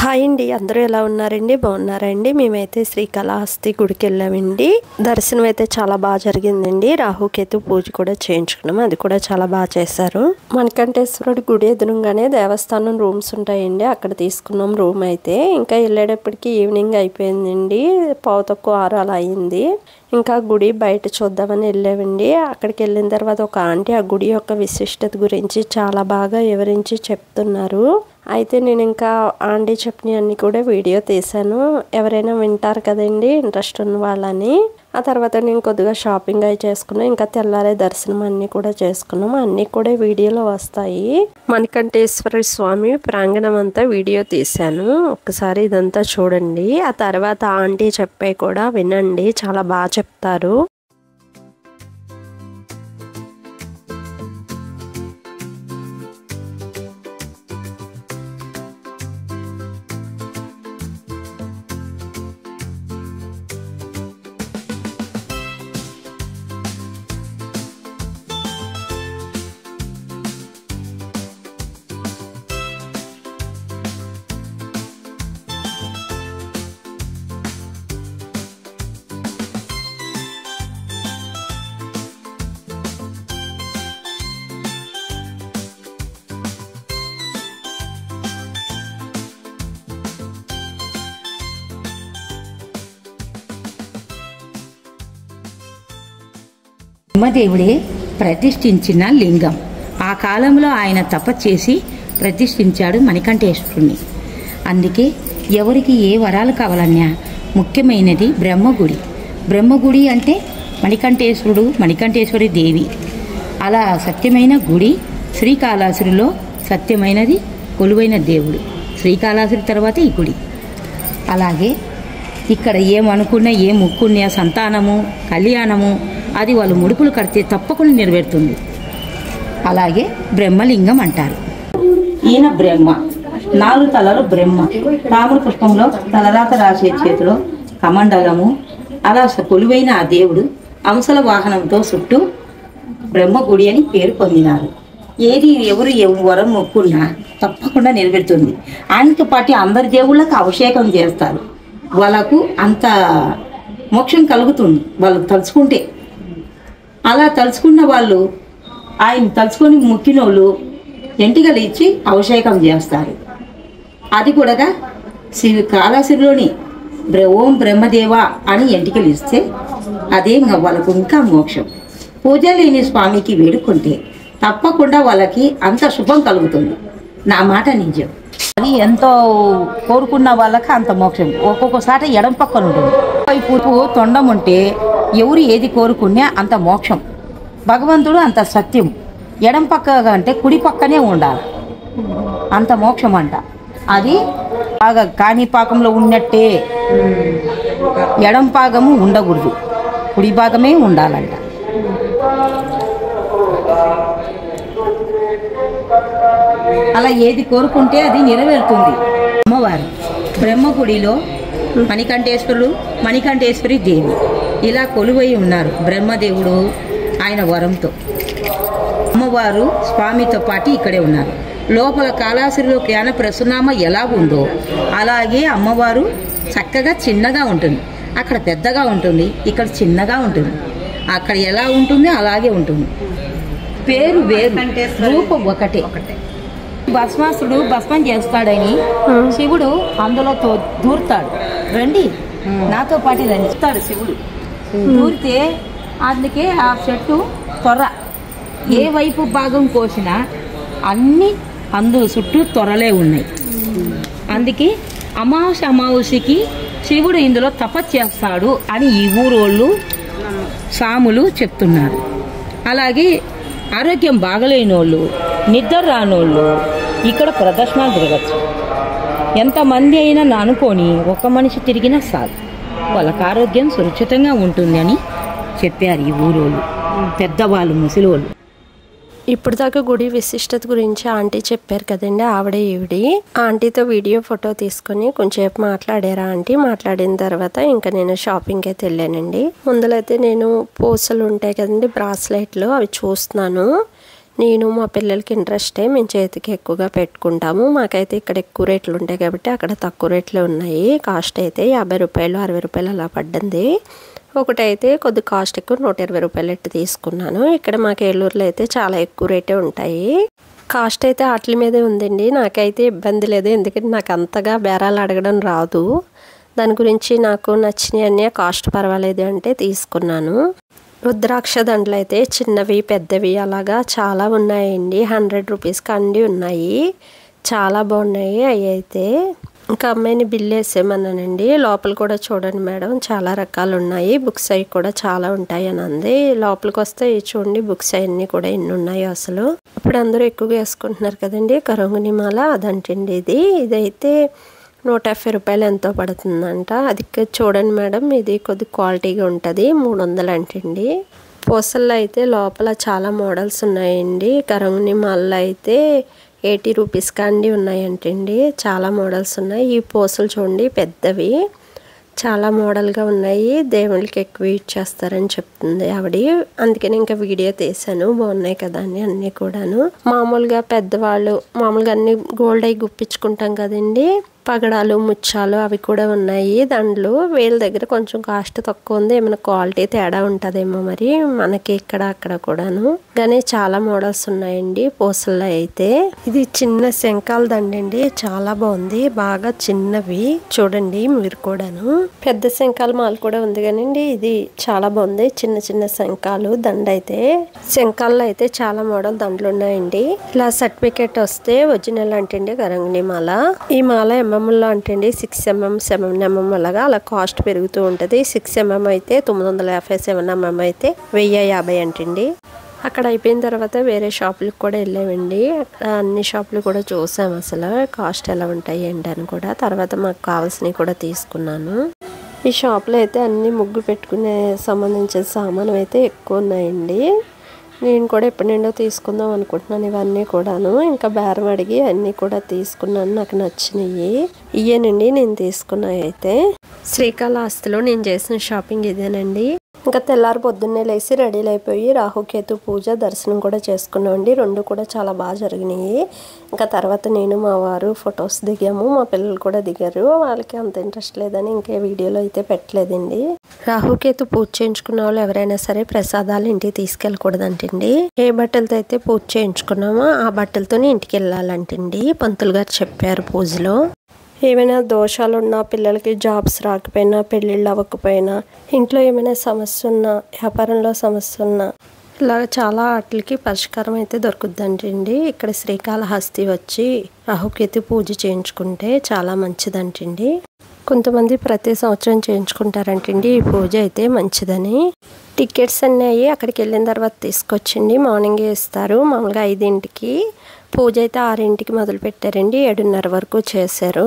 Hi అండి, అందరూ ఎలా ఉన్నారండి? బాగున్నారండి? మేమైతే శ్రీకాళహస్తి గుడికి వెళ్ళామండి. దర్శనం అయితే చాలా బాగా జరిగిందండి. రాహుకేతు పూజ కూడా చేయించుకున్నాం, అది కూడా చాలా బాగా చేశారు. మణికంఠేశ్వరుడి గుడి ఎదురుగానే దేవస్థానం రూమ్స్ ఉంటాయండి, అక్కడ తీసుకున్నాం రూమ్ అయితే. ఇంకా వెళ్ళేటప్పటికి ఈవినింగ్ అయిపోయిందండి, 5:15 అలా అయింది. ఇంకా గుడి బయట చూద్దామని వెళ్ళామండి. అక్కడికి వెళ్ళిన తర్వాత ఒక ఆంటీ ఆ గుడి యొక్క విశిష్టత గురించి చాలా బాగా వివరించి చెప్తున్నారు. అయితే నేను ఇంకా ఆంటీ చెప్పినవన్నీ కూడా వీడియో తీశాను. ఎవరైనా వింటారు కదండి ఇంట్రెస్ట్ ఉన్న వాళ్ళని. ఆ తర్వాత నేను కొద్దిగా షాపింగ్ అయి చేసుకున్నాను. ఇంకా తెల్లారే దర్శనం అన్నీ కూడా చేసుకున్నాం. అన్నీ కూడా వీడియోలో వస్తాయి. మణికంఠేశ్వర స్వామి ప్రాంగణం అంతా వీడియో తీశాను, ఒక్కసారి ఇదంతా చూడండి. ఆ తర్వాత ఆంటీ చెప్పే కూడా వినండి, చాలా బాగా చెప్తారు. బ్రహ్మదేవుడే ప్రతిష్ఠించిన లింగం. ఆ కాలంలో ఆయన తపస్సు ప్రతిష్ఠించాడు మణికంఠేశ్వరుని. అందుకే ఎవరికి ఏ వరాలు కావాలన్నా ముఖ్యమైనది బ్రహ్మగుడి. బ్రహ్మగుడి అంటే మణికంఠేశ్వరుడు, మణికంఠేశ్వరి దేవి. అలా సత్యమైన గుడి శ్రీకాళహస్తిలో సత్యమైనది కొలువైన దేవుడు. శ్రీకాళహస్తి తర్వాత ఈ గుడి. అలాగే ఇక్కడ ఏమనుకున్నా, ఏ ముక్కున్నా, సంతానము, కళ్యాణము, అది వాళ్ళు ముడుపులు కడితే తప్పకుండా నెరవేరుతుంది. అలాగే బ్రహ్మలింగం అంటారు. ఈయన బ్రహ్మ, 4 తలలు బ్రహ్మ. తామర పుష్పంలో తలరాత రాసే చేతిలో కమండలము. అలా కొలువైన ఆ దేవుడు అంశల వాహనంతో చుట్టూ బ్రహ్మగుడి అని పేరు పొందినారు. ఎవరు వరం మొక్కున్నా తప్పకుండా నెరవేరుతుంది. ఆయనతో పాటు అందరి దేవుళ్ళకి అభిషేకం చేస్తారు. వాళ్ళకు అంత మోక్షం కలుగుతుంది వాళ్ళు తలుచుకుంటే. అలా తలుచుకున్న వాళ్ళు ఆయన తలుచుకొని మొక్కిన వాళ్ళు ఎంటికలు ఇచ్చి అభిషేకం చేస్తారు. అది కూడా కాళహస్తిలోని ఓం బ్రహ్మదేవ అని ఎంటికలు ఇస్తే అదే వాళ్ళకు ఇంకా మోక్షం. పూజ లేని స్వామికి వేడుకుంటే తప్పకుండా వాళ్ళకి అంత శుభం కలుగుతుంది. నా మాట నిజం. అది ఎంతో కోరుకున్న వాళ్ళకి అంత మోక్షం. ఒక్కొక్కసారి ఎడం పక్కన ఉంటుంది. వైపు తొండం ఉంటే ఎవరు ఏది కోరుకున్నా అంత మోక్షం. భగవంతుడు అంత సత్యం. ఎడం పక్క అంటే కుడి పక్కనే ఉండాలి, అంత మోక్షం అంట. అది బాగా కాణిపాకంలో ఉన్నట్టే ఎడం పాగము ఉండకూడదు, కుడి భాగమే ఉండాలంట. అలా ఏది కోరుకుంటే అది నెరవేరుతుంది. అమ్మవారు బ్రహ్మగుడిలో మణికంఠేశ్వరుడు, మణికంఠేశ్వరి దేవి ఇలా కొలువై ఉన్నారు. బ్రహ్మదేవుడు ఆయన వరంతో, అమ్మవారు స్వామితో పాటు ఇక్కడే ఉన్నారు. లోపల కాళహస్తిలో జ్ఞాన ప్రసునామ ఎలా ఉందో అలాగే అమ్మవారు చక్కగా చిన్నగా ఉంటుంది. అక్కడ పెద్దగా ఉంటుంది, ఇక్కడ చిన్నగా ఉంటుంది. అక్కడ ఎలా ఉంటుంది అలాగే ఉంటుంది. పేరు వేరు, రూపం ఒకటే. భస్మాసుడు భస్మం చేస్తాడని శివుడు అందులో దూరుతాడు. రండి నాతో పాటు రండి ఇస్తాడు శివుడు. దూరితే అందుకే ఆ చెట్టు త్వర ఏ వైపు భాగం కోసినా అన్ని చుట్టూ త్వరలే ఉన్నాయి. అందుకే అమావాస్యకి శివుడు ఇందులో తపస్సు చేస్తాడు అని ఈ ఊరోళ్ళు సాములు చెప్తున్నారు. అలాగే ఆరోగ్యం బాగలేని వాళ్ళు, నిద్ర రానోళ్ళు ఇక్కడ ప్రదర్శనలు తిరగచ్చు. ఎంతమంది అయినా అనుకొని ఒక మనిషి తిరిగినా చాలు, వాళ్ళకి ఆరోగ్యం సురక్షితంగా ఉంటుంది అని చెప్పారు ఈ ఊరోళ్ళు, పెద్దవాళ్ళు, ముసలివాళ్ళు. ఇప్పుడు దాకా గుడి విశిష్టత గురించి ఆంటీ చెప్పారు కదండి, ఆవిడే ఈవిడి. ఆంటీతో వీడియో ఫోటో తీసుకొని కొంచెంసేపు మాట్లాడారా ఆంటీ. మాట్లాడిన తర్వాత ఇంకా నేను షాపింగ్కి అయితే వెళ్ళానండి. ముందులైతే నేను పూసలు ఉంటాయి కదండి, బ్రాస్లెట్లు, అవి చూస్తున్నాను. నేను మా పిల్లలకి ఇంట్రెస్టే మేము చేతికి ఎక్కువగా పెట్టుకుంటాము. మాకైతే ఇక్కడ ఎక్కువ రేట్లు ఉంటాయి కాబట్టి అక్కడ తక్కువ రేట్లే ఉన్నాయి. కాస్ట్ అయితే 50 రూపాయలు 60 రూపాయలు అలా పడ్డింది. ఒకటైతే కొద్ది కాస్ట్ ఎక్కువ 120 రూపాయలు ఎట్టు తీసుకున్నాను. ఇక్కడ మాకు ఏలూరులో అయితే చాలా ఎక్కువ రేటే ఉంటాయి. కాస్ట్ అయితే వాటి మీదే ఉందండి. నాకైతే ఇబ్బంది లేదు, ఎందుకంటే నాకు అంతగా బేరాలు అడగడం రాదు. దాని గురించి నాకు నచ్చినవి అన్నీ కాస్ట్ పర్వాలేదు అంటే తీసుకున్నాను. రుద్రాక్ష దండలు అయితే చిన్నవి పెద్దవి అలాగా చాలా ఉన్నాయండి. 100 రూపీస్కి అండి ఉన్నాయి. చాలా బాగున్నాయి అవి అయితే. ఇంకా అమ్మాయిని బిల్ వేసేమన్నానండి. లోపల కూడా చూడండి మేడం, చాలా రకాలు ఉన్నాయి. బుక్స్ అవి కూడా చాలా ఉంటాయి అని అంది. లోపలికి వస్తే చూడండి బుక్స్ అవన్నీ కూడా ఎన్ని ఉన్నాయో అసలు. ఇప్పుడు అందరూ ఎక్కువగా వేసుకుంటున్నారు కదండి కరంగుని మాల, అదంటండి ఇది. ఇదైతే 150 రూపాయలు ఎంతో పడుతుందంట. అది చూడండి మేడం, ఇది కొద్ది క్వాలిటీగా ఉంటుంది. 300 అంటండి. పూసల్లో అయితే లోపల చాలా మోడల్స్ ఉన్నాయండి. కరంగుని మాలలో అయితే 80 రూపీస్కి అండి ఉన్నాయంటండి. చాలా మోడల్స్ ఉన్నాయి. ఈ పూసలు చూడండి పెద్దవి, చాలా మోడల్గా ఉన్నాయి. దేవుళ్ళకి ఎక్కువ యూజ్ చేస్తారని చెప్తుంది ఆవిడ. అందుకని ఇంకా వీడియో తీసాను. బాగున్నాయి కదా అని అన్నీ కూడాను. మామూలుగా పెద్దవాళ్ళు మామూలుగా అన్ని గోల్డ్ అయి గుప్పించుకుంటాం కదండి, పగడాలు ముత్యాలు అవి కూడా ఉన్నాయి. దండలు వీళ్ళ దగ్గర కొంచెం కాస్ట్ తక్కువ ఉంది. ఏమైనా క్వాలిటీ తేడా ఉంటుందేమో మరి మనకి ఇక్కడ అక్కడ కూడాను. కానీ చాలా మోడల్స్ ఉన్నాయండి పూసల్లో అయితే. ఇది చిన్న శంఖాల దండండి, చాలా బాగుంది. బాగా చిన్నవి చూడండి మీరు కూడాను. పెద్ద శంఖాల మాల కూడా ఉంది కానండి ఇది చాలా బాగుంది. చిన్న చిన్న శంఖాలు దండ అయితే. శంఖాల్లో అయితే చాలా మోడల్ దండలు ఉన్నాయండి. ఇలా సర్టిఫికేట్ వస్తే ఒరిజినల్ అంటండి కరంగుని మాల. ఈ మాల ఎంఎంలో అంటండి 6 mm 7 mm అలాగా అలా కాస్ట్ పెరుగుతూ ఉంటుంది. 6 mm అయితే 950, 7 mm అయితే 1050 అంటండి. అక్కడ అయిపోయిన తర్వాత వేరే షాపులకు కూడా వెళ్ళామండి. అక్కడ అన్ని షాపులు కూడా చూసాం అసలు కాస్ట్ ఎలా ఉంటాయి ఏంటని కూడా. తర్వాత మాకు కావాల్సినవి కూడా తీసుకున్నాను. ఈ షాప్లో అయితే అన్ని ముగ్గు పెట్టుకునే సంబంధించిన సామాను అయితే ఎక్కువ ఉన్నాయండి. నేను కూడా ఎప్పటి నుండో తీసుకుందాం అనుకుంటున్నాను ఇవన్నీ కూడాను. ఇంకా బేరం అడిగి అన్నీ కూడా తీసుకున్నాను. నాకు నచ్చినవి ఇయేనండి నేను తీసుకున్నాయి అయితే. శ్రీకాళహస్తిలో నేను చేసిన షాపింగ్ ఇదేనండి. ఇంకా తెల్లారి పొద్దున్నే లేసి రెడీలు అయిపోయి రాహుకేతు పూజ దర్శనం కూడా చేసుకున్నామండి. రెండు కూడా చాలా బాగా జరిగినాయి. ఇంకా తర్వాత నేను మా వారు ఫొటోస్ దిగాము. మా పిల్లలు కూడా దిగారు. వాళ్ళకి అంత ఇంట్రెస్ట్ లేదని ఇంకే వీడియోలో అయితే పెట్టలేదండి. రాహుకేతు పూజ చేయించుకున్న వాళ్ళు ఎవరైనా సరే ప్రసాదాలు ఇంటికి తీసుకెళ్ళకూడదంటండి. ఏ బట్టలతో అయితే పూజ చేయించుకున్నామో ఆ బట్టలతోనే ఇంటికి వెళ్ళాలంటండి. పంతులు గారు చెప్పారు పూజలో. ఏమైనా దోషాలు ఉన్నా, పిల్లలకి జాబ్స్ రాకపోయినా, పెళ్ళిళ్ళు అవ్వకపోయినా, ఇంట్లో ఏమైనా సమస్య ఉన్నా, వ్యాపారంలో సమస్య ఉన్నా, ఇలా చాలా వాటికి పరిష్కారం అయితే దొరుకుద్దంటండి. ఇక్కడ శ్రీకాళహస్తి వచ్చి రాహుకేతు పూజ చేయించుకుంటే చాలా మంచిదంటండి. కొంతమంది ప్రతి సంవత్సరం చేయించుకుంటారంటండి ఈ పూజ అయితే మంచిదని. టికెట్స్ అన్నీ అక్కడికి వెళ్ళిన తర్వాత తీసుకొచ్చండి. మార్నింగే ఇస్తారు. మామూలుగా 5ంటికి పూజ అయితే 6ంటికి మొదలు పెట్టారండి. 7:30 వరకు చేశారు.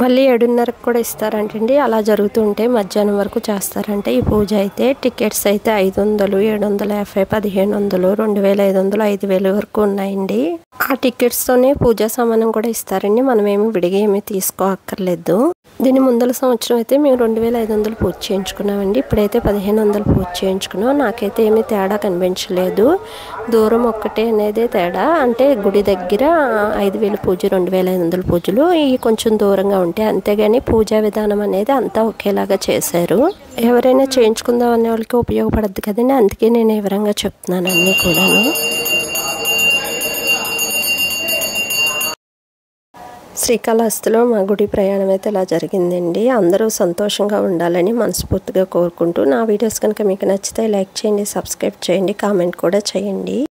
మళ్ళీ 7:30కి కూడా ఇస్తారంటండి. అలా జరుగుతుంటే మధ్యాహ్నం వరకు చేస్తారంటే ఈ పూజ అయితే. టికెట్స్ అయితే 500, 750, 1500, 2500, 5000 వరకు ఉన్నాయండి. ఆ టికెట్స్తోనే పూజా సామానం కూడా ఇస్తారండి. మనమేమి విడిగా ఏమీ తీసుకోక్కర్లేదు. దీని ముందల సంవత్సరం అయితే మేము 2500 పూజ చేయించుకున్నామండి. ఇప్పుడైతే 1500 పూజ చేయించుకున్నాం. నాకైతే ఏమీ తేడా కనిపించలేదు. దూరం ఒక్కటే అనేదే తేడా. అంటే గుడి దగ్గర 5000 పూజ, 2500 పూజలు ఇవి కొంచెం దూరంగా ఉంటాయి. అంతేగాని పూజా విధానం అనేది అంతా ఒకేలాగా చేశారు. ఎవరైనా చేయించుకుందాం అనే వాళ్ళకి ఉపయోగపడద్దు కదండి. అందుకే నేను వివరంగా చెప్తున్నాను అన్నీ కూడాను. శ్రీకాళహస్తిలో మా గుడి ప్రయాణం అయితే ఇలా జరిగిందండి. అందరూ సంతోషంగా ఉండాలని మనస్ఫూర్తిగా కోరుకుంటూ, నా వీడియోస్ కనుక మీకు నచ్చితే లైక్ చేయండి, సబ్స్క్రైబ్ చేయండి, కామెంట్ కూడా చేయండి.